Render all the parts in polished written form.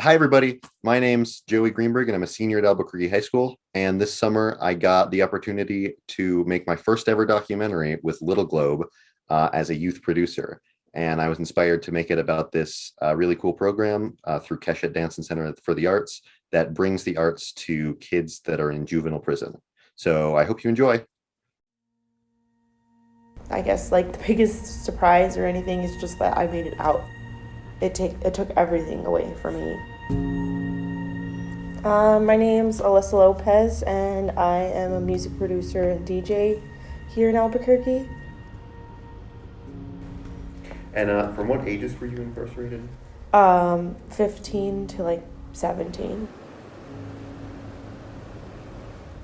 Hi, everybody. My name's Joey Greenberg, and I'm a senior at Albuquerque High School. And this summer, I got the opportunity to make my first ever documentary with Little Globe as a youth producer. And I was inspired to make it about this really cool program through Keshet Dance and Center for the Arts that brings the arts to kids that are in juvenile prison. So I hope you enjoy. I guess like the biggest surprise or anything is just that I made it out. It took everything away from me. My name's Alyssa Lopez, and I am a music producer and DJ here in Albuquerque. And from what ages were you incarcerated? 15 to like 17.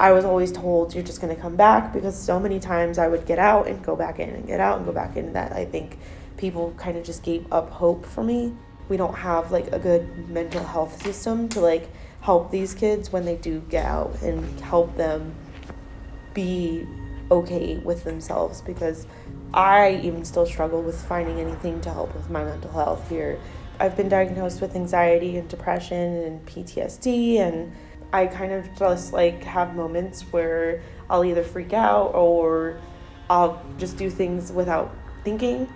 I was always told you're just going to come back because so many times I would get out and go back in and get out and go back in that I think people kind of just gave up hope for me. We don't have like a good mental health system to like help these kids when they do get out and help them be okay with themselves, because I even still struggle with finding anything to help with my mental health here. I've been diagnosed with anxiety and depression and PTSD, and I kind of just like have moments where I'll either freak out or I'll just do things without thinking.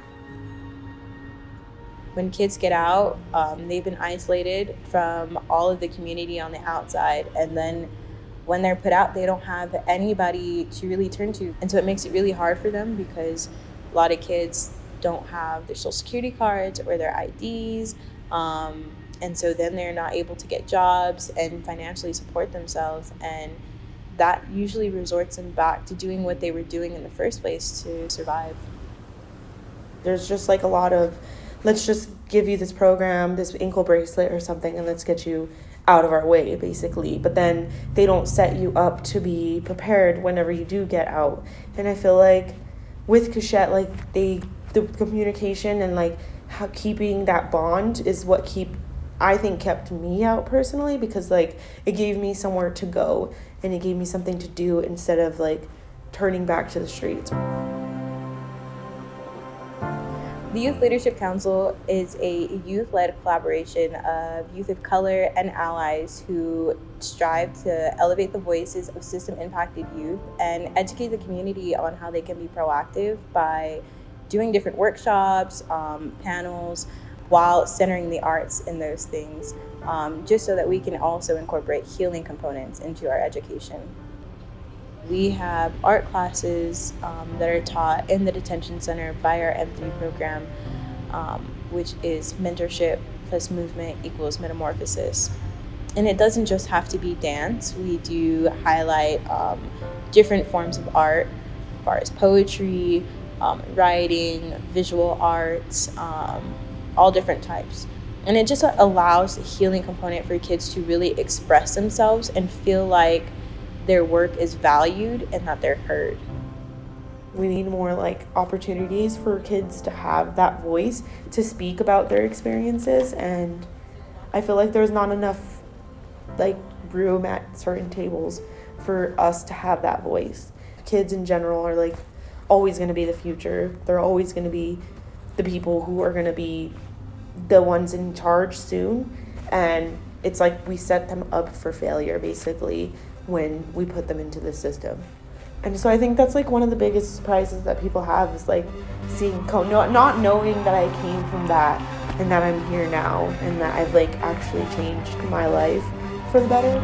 When kids get out, they've been isolated from all of the community on the outside, and then when they're put out, they don't have anybody to really turn to. And so it makes it really hard for them because a lot of kids don't have their social security cards or their IDs. And so then they're not able to get jobs and financially support themselves. And that usually resorts them back to doing what they were doing in the first place to survive. There's just like a lot of, let's just give you this program, this ankle bracelet or something, and let's get you out of our way, basically. But then they don't set you up to be prepared whenever you do get out. And I feel like with Keshet, like the communication and like how keeping that bond is what I think kept me out personally, because like it gave me somewhere to go and it gave me something to do instead of like turning back to the streets. The Youth Leadership Council is a youth-led collaboration of youth of color and allies who strive to elevate the voices of system-impacted youth and educate the community on how they can be proactive by doing different workshops, panels, while centering the arts in those things, just so that we can also incorporate healing components into our education. We have art classes that are taught in the detention center by our M3 program, which is mentorship plus movement equals metamorphosis. And it doesn't just have to be dance. We do highlight different forms of art, as far as poetry, writing, visual arts, all different types. And it just allows a healing component for kids to really express themselves and feel like their work is valued and that they're heard. We need more like opportunities for kids to have that voice to speak about their experiences, and I feel like there's not enough like room at certain tables for us to have that voice. Kids in general are like always going to be the future. They're always going to be the people who are going to be the ones in charge soon, and it's like we set them up for failure basically when we put them into the system. And so I think that's like one of the biggest surprises that people have is like seeing not knowing that I came from that and that I'm here now and that I've like actually changed my life for the better.